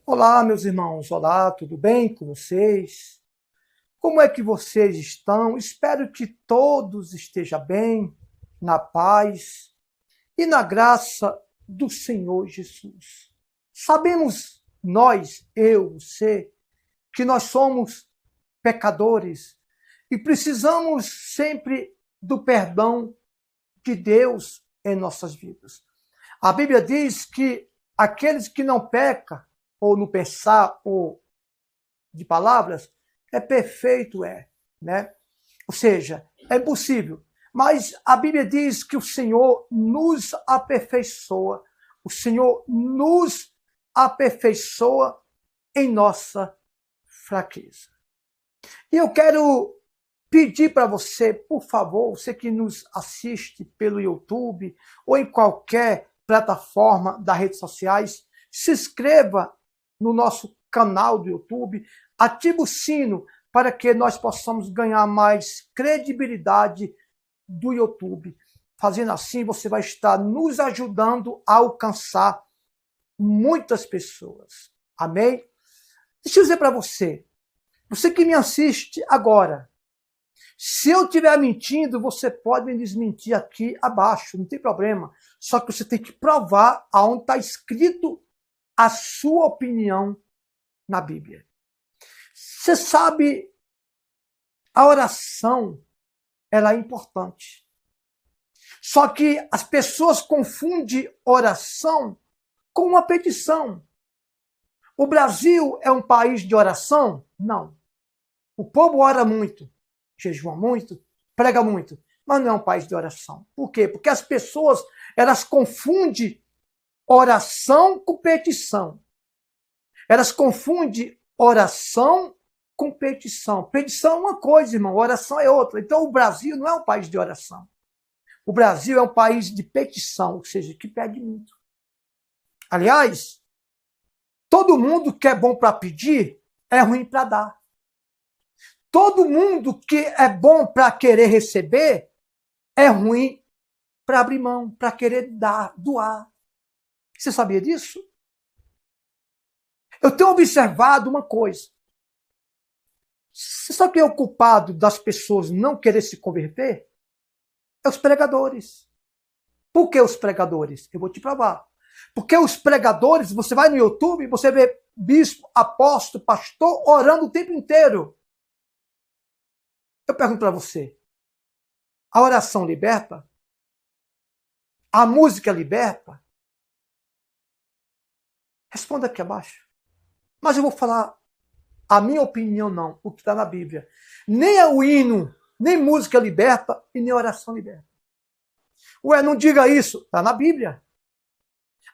Olá, meus irmãos. Olá, tudo bem com vocês? Como é que vocês estão? Espero que todos estejam bem, na paz e na graça do Senhor Jesus. Sabemos nós, eu, você, que nós somos pecadores e precisamos sempre do perdão de Deus em nossas vidas. A Bíblia diz que aqueles que não pecam, ou no pensar, ou de palavras, é perfeito, né? Ou seja, é impossível. Mas a Bíblia diz que o Senhor nos aperfeiçoa. O Senhor nos aperfeiçoa em nossa fraqueza. E eu quero pedir para você, por favor, você que nos assiste pelo YouTube ou em qualquer plataforma das redes sociais, se inscreva no nosso canal do YouTube, ative o sino para que nós possamos ganhar mais credibilidade do YouTube. Fazendo assim, você vai estar nos ajudando a alcançar muitas pessoas. Amém? Deixa eu dizer para você, você que me assiste agora, se eu estiver mentindo, você pode me desmentir aqui abaixo, não tem problema. Só que você tem que provar aonde está escrito a sua opinião na Bíblia. Você sabe, a oração, ela é importante. Só que as pessoas confundem oração com uma petição. O Brasil é um país de oração? Não. O povo ora muito, jejua muito, prega muito, mas não é um país de oração. Por quê? Porque as pessoas, elas confundem oração com petição. Elas confundem oração com petição. Petição é uma coisa, irmão, oração é outra. Então o Brasil não é um país de oração. O Brasil é um país de petição, ou seja, que pede muito. Aliás, todo mundo que é bom para pedir é ruim para dar. Todo mundo que é bom para querer receber é ruim para abrir mão, para querer dar, doar. Você sabia disso? Eu tenho observado uma coisa. Você sabe quem é o culpado das pessoas não querer se converter? É os pregadores. Por que os pregadores? Eu vou te provar. Porque os pregadores, você vai no YouTube, você vê bispo, apóstolo, pastor orando o tempo inteiro. Eu pergunto para você, a oração liberta? A música liberta? Responda aqui abaixo. Mas eu vou falar a minha opinião, não, o que está na Bíblia. Nem é o hino, nem música liberta e nem oração liberta. Ué, não diga isso, está na Bíblia.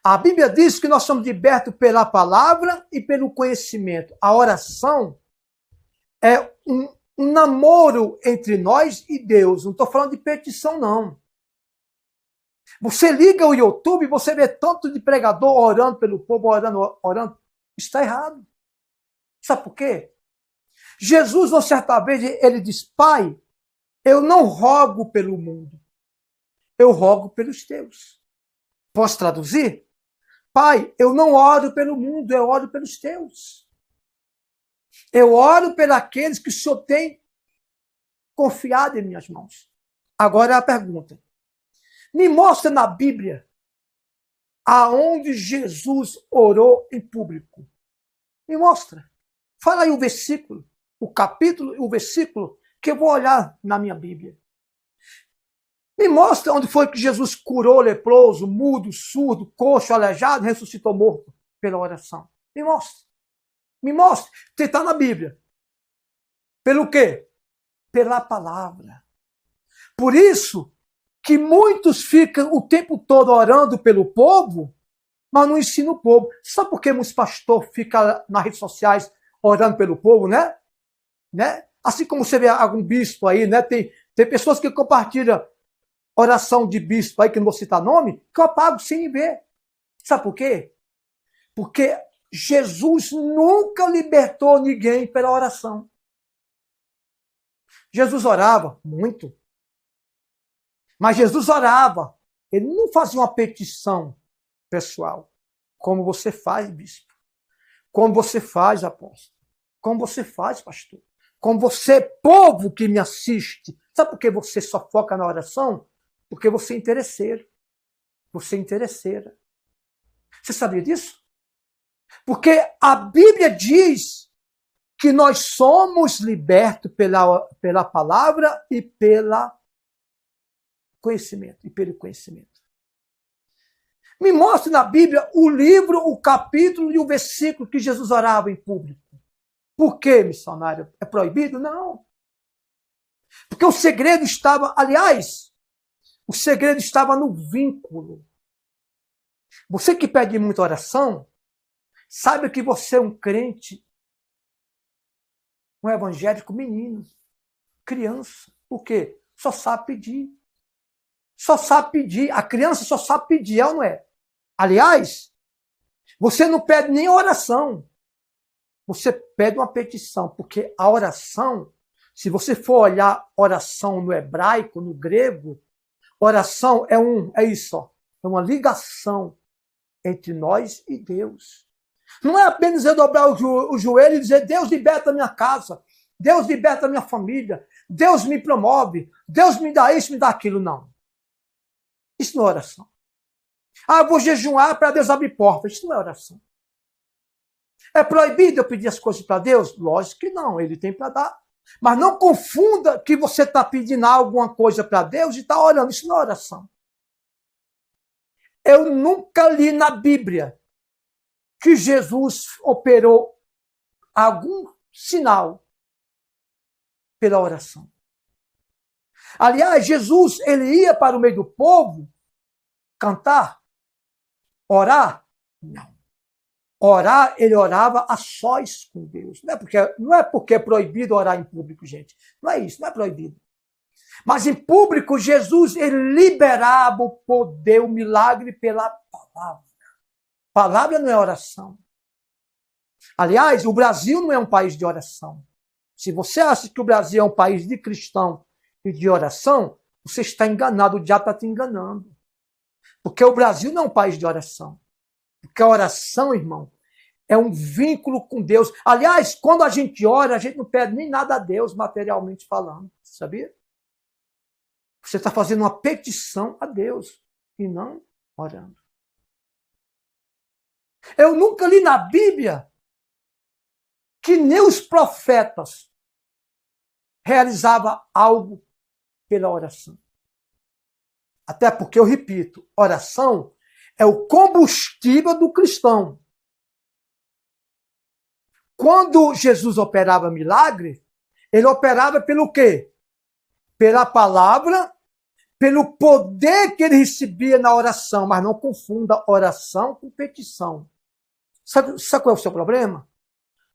A Bíblia diz que nós somos libertos pela palavra e pelo conhecimento. A oração é um namoro entre nós e Deus. Não estou falando de petição, não. Você liga o YouTube, você vê tanto de pregador orando pelo povo, orando. Está errado. Sabe por quê? Jesus, uma certa vez, ele diz, Pai, eu não rogo pelo mundo, eu rogo pelos teus. Posso traduzir? Pai, eu não oro pelo mundo, eu oro pelos teus. Eu oro pelos que o Senhor tem confiado em minhas mãos. Agora a pergunta. Me mostra na Bíblia aonde Jesus orou em público. Me mostra. Fala aí o versículo, o capítulo e o versículo que eu vou olhar na minha Bíblia. Me mostra onde foi que Jesus curou leproso, mudo, surdo, coxo, aleijado, ressuscitou morto pela oração. Me mostra. Me mostra. Você está na Bíblia. Pelo quê? Pela palavra. Por isso que muitos ficam o tempo todo orando pelo povo, mas não ensinam o povo. Sabe por que muitos pastores ficam nas redes sociais orando pelo povo, né? Assim como você vê algum bispo aí, né? Tem pessoas que compartilham oração de bispo aí, que não vou citar nome, que eu apago sem ver. Sabe por quê? Porque Jesus nunca libertou ninguém pela oração. Jesus orava muito. Mas Jesus orava. Ele não fazia uma petição pessoal, como você faz, bispo. Como você faz, apóstolo? Como você faz, pastor? Como você, povo que me assiste. Sabe por que você só foca na oração? Porque você é interesseiro. Você é interesseira. Você sabia disso? Porque a Bíblia diz que nós somos libertos pela palavra e pelo conhecimento. Me mostre na Bíblia o livro, o capítulo e o versículo que Jesus orava em público. Por quê, missionário? É proibido? Não. Porque o segredo estava, aliás, o segredo estava no vínculo. Você que pede muita oração, sabe que você é um crente, um evangélico menino, criança. Por quê? Só sabe pedir. Só sabe pedir. A criança só sabe pedir, é ou não é? Aliás, você não pede nem oração. Você pede uma petição, porque a oração, se você for olhar oração no hebraico, no grego, oração é isso, ó, é uma ligação entre nós e Deus. Não é apenas eu dobrar o joelho e dizer, Deus liberta a minha casa, Deus liberta a minha família, Deus me promove, Deus me dá isso, me dá aquilo, não. Isso não é oração. Ah, eu vou jejuar para Deus abrir portas. Isso não é oração. É proibido eu pedir as coisas para Deus? Lógico que não, Ele tem para dar. Mas não confunda que você está pedindo alguma coisa para Deus e está orando. Isso não é oração. Eu nunca li na Bíblia que Jesus operou algum sinal pela oração. Aliás, Jesus, ele ia para o meio do povo cantar, orar? Não. Orar, ele orava a sós com Deus. Não é porque é proibido orar em público, gente. Não é isso, não é proibido. Mas em público, Jesus, ele liberava o poder, o milagre pela palavra. Palavra não é oração. Aliás, o Brasil não é um país de oração. Se você acha que o Brasil é um país de cristão e de oração, você está enganado, o diabo está te enganando. Porque o Brasil não é um país de oração. Porque a oração, irmão, é um vínculo com Deus. Aliás, quando a gente ora, a gente não pede nem nada a Deus, materialmente falando. Sabia? Você está fazendo uma petição a Deus e não orando. Eu nunca li na Bíblia que nem os profetas realizavam algo pela oração. Até porque, eu repito, oração é o combustível do cristão. Quando Jesus operava milagre, ele operava pelo quê? Pela palavra, pelo poder que ele recebia na oração. Mas não confunda oração com petição. Sabe qual é o seu problema?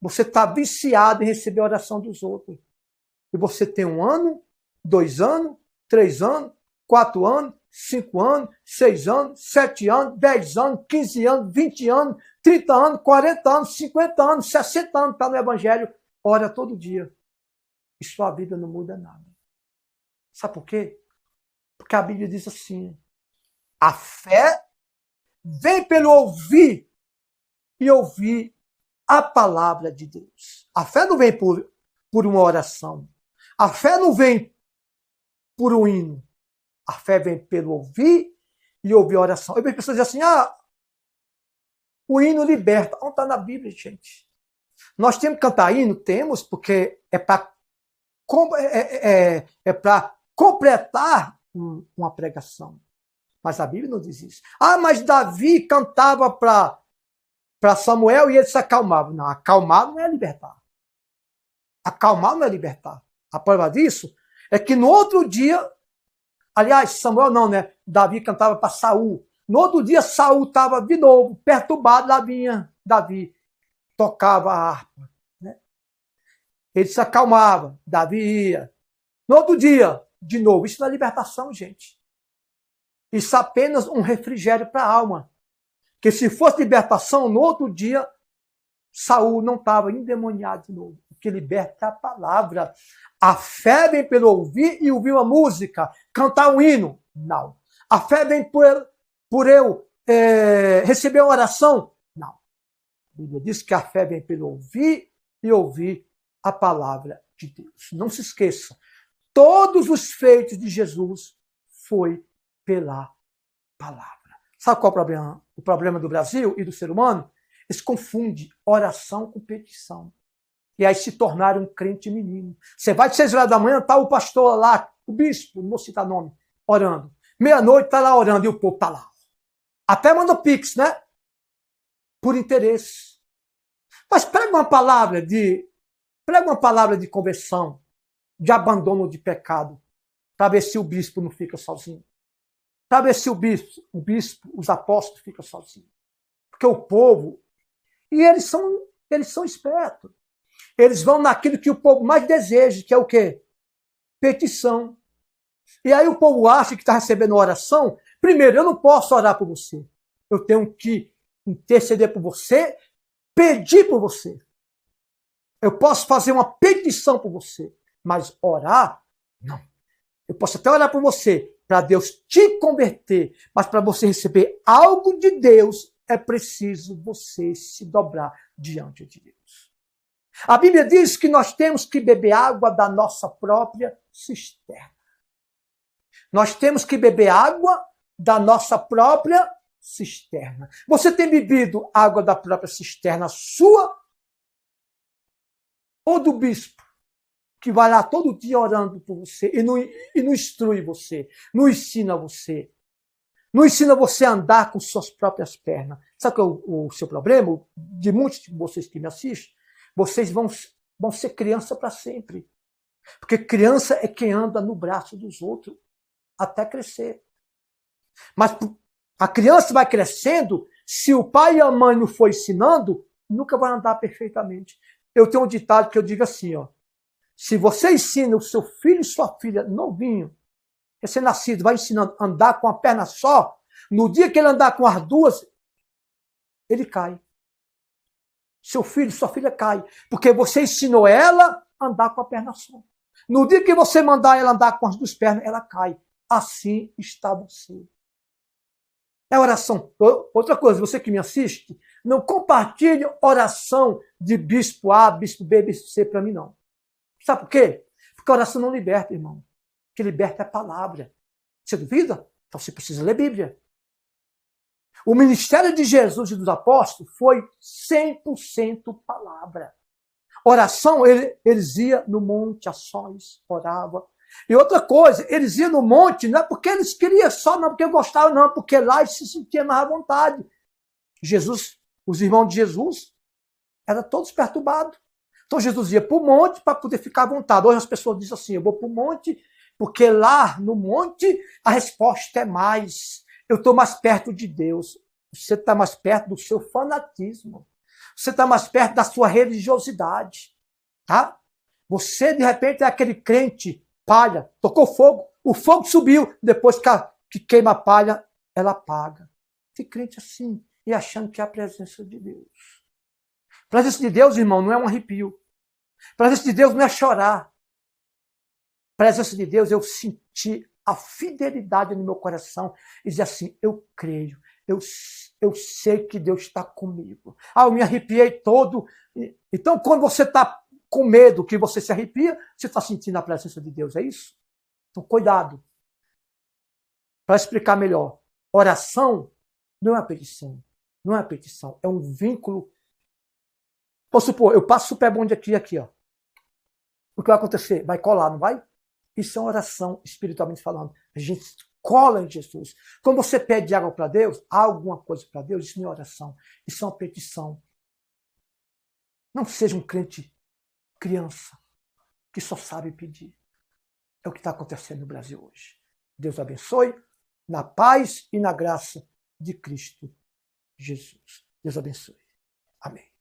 Você está viciado em receber a oração dos outros. E você tem 1 ano, 2 anos, 3 anos, 4 anos, 5 anos, 6 anos, 7 anos, 10 anos, 15 anos, 20 anos, 30 anos, 40 anos, 50 anos, 60 anos, está no Evangelho, ora todo dia. E sua vida não muda nada. Sabe por quê? Porque a Bíblia diz assim, a fé vem pelo ouvir e ouvir a palavra de Deus. A fé não vem por uma oração. A fé não vem por um hino. A fé vem pelo ouvir e ouvir a oração. Eu vejo pessoas dizem assim, o hino liberta. Onde está na Bíblia, gente? Nós temos que cantar hino? Temos, porque é para completar uma pregação. Mas a Bíblia não diz isso. Mas Davi cantava para Samuel e ele se acalmava. Não, acalmar não é libertar. Acalmar não é libertar. A prova disso é que no outro dia, aliás, Samuel não, né? Davi cantava para Saul. No outro dia, Saul estava de novo perturbado, lá vinha Davi, tocava a harpa. Né? Ele se acalmava, Davi ia. No outro dia, de novo. Isso não é libertação, gente. Isso é apenas um refrigério para a alma. Porque se fosse libertação, no outro dia, Saul não estava endemoniado de novo. O que liberta é a palavra. A fé vem pelo ouvir e ouvir uma música, cantar um hino. Não. A fé vem por eu receber uma oração. Não. A Bíblia diz que a fé vem pelo ouvir e ouvir a palavra de Deus. Não se esqueça, todos os feitos de Jesus foi pela palavra. Sabe qual é o problema? O problema do Brasil e do ser humano? Eles confundem oração com petição. E aí se tornaram um crente menino. Você vai de 6 horas da manhã, está o pastor lá, o bispo, não vou citar nome, orando. Meia-noite está lá orando e o povo está lá. Até manda pix, né? Por interesse. Mas prega uma palavra de conversão, de abandono de pecado, para ver se o bispo não fica sozinho. Para ver se o bispo, os apóstolos ficam sozinhos. Porque o povo, e eles são espertos. Eles vão naquilo que o povo mais deseja, que é o quê? Petição. E aí o povo acha que está recebendo oração. Primeiro, eu não posso orar por você. Eu tenho que interceder por você, pedir por você. Eu posso fazer uma petição por você, mas orar, não. Eu posso até orar por você, para Deus te converter, mas para você receber algo de Deus, é preciso você se dobrar diante de Deus. A Bíblia diz que nós temos que beber água da nossa própria cisterna. Nós temos que beber água da nossa própria cisterna. Você tem bebido água da própria cisterna sua ou do bispo, que vai lá todo dia orando por você e não instrui você, não ensina você. Não ensina você a andar com suas próprias pernas. Sabe qual é o seu problema? De muitos de vocês que me assistem, vocês vão ser criança para sempre. Porque criança é quem anda no braço dos outros até crescer. Mas a criança vai crescendo, se o pai e a mãe não for ensinando, nunca vai andar perfeitamente. Eu tenho um ditado que eu digo assim, ó. Se você ensina o seu filho e sua filha novinho, recém-nascido, vai ensinando a andar com a perna só, no dia que ele andar com as duas, ele cai. Seu filho, sua filha cai. Porque você ensinou ela a andar com a perna só. No dia que você mandar ela andar com as duas pernas, ela cai. Assim está você. É oração. Outra coisa, você que me assiste, não compartilhe oração de bispo A, bispo B, bispo C para mim, não. Sabe por quê? Porque a oração não liberta, irmão. O que liberta é a palavra. Você duvida? Então você precisa ler Bíblia. O ministério de Jesus e dos apóstolos foi 100% palavra. Oração, eles iam no monte a sós, oravam. E outra coisa, eles iam no monte, não é porque eles queriam só, não porque gostavam, não, porque lá eles se sentiam mais à vontade. Jesus, os irmãos de Jesus, eram todos perturbados. Então Jesus ia para o monte para poder ficar à vontade. Hoje as pessoas dizem assim, eu vou para o monte, porque lá no monte a resposta é mais. Eu estou mais perto de Deus. Você está mais perto do seu fanatismo. Você está mais perto da sua religiosidade. Tá? Você, de repente, é aquele crente palha. Tocou fogo, o fogo subiu. Depois que queima a palha, ela apaga. Que crente assim, e achando que é a presença de Deus. A presença de Deus, irmão, não é um arrepio. A presença de Deus não é chorar. A presença de Deus é eu sentir a fidelidade no meu coração e dizer assim, eu creio, eu sei que Deus está comigo. Eu me arrepiei todo. Então, quando você está com medo que você se arrepia, você está sentindo a presença de Deus, é isso? Então, cuidado. Para explicar melhor, oração não é uma petição. Não é uma petição, é um vínculo. Vamos supor, eu passo super bonde aqui, ó. O que vai acontecer? Vai colar, não vai? Isso é uma oração, espiritualmente falando. A gente cola em Jesus. Quando você pede água para Deus, alguma coisa para Deus, isso não é oração. Isso é uma petição. Não seja um crente criança que só sabe pedir. É o que está acontecendo no Brasil hoje. Deus abençoe, na paz e na graça de Cristo Jesus. Deus abençoe. Amém.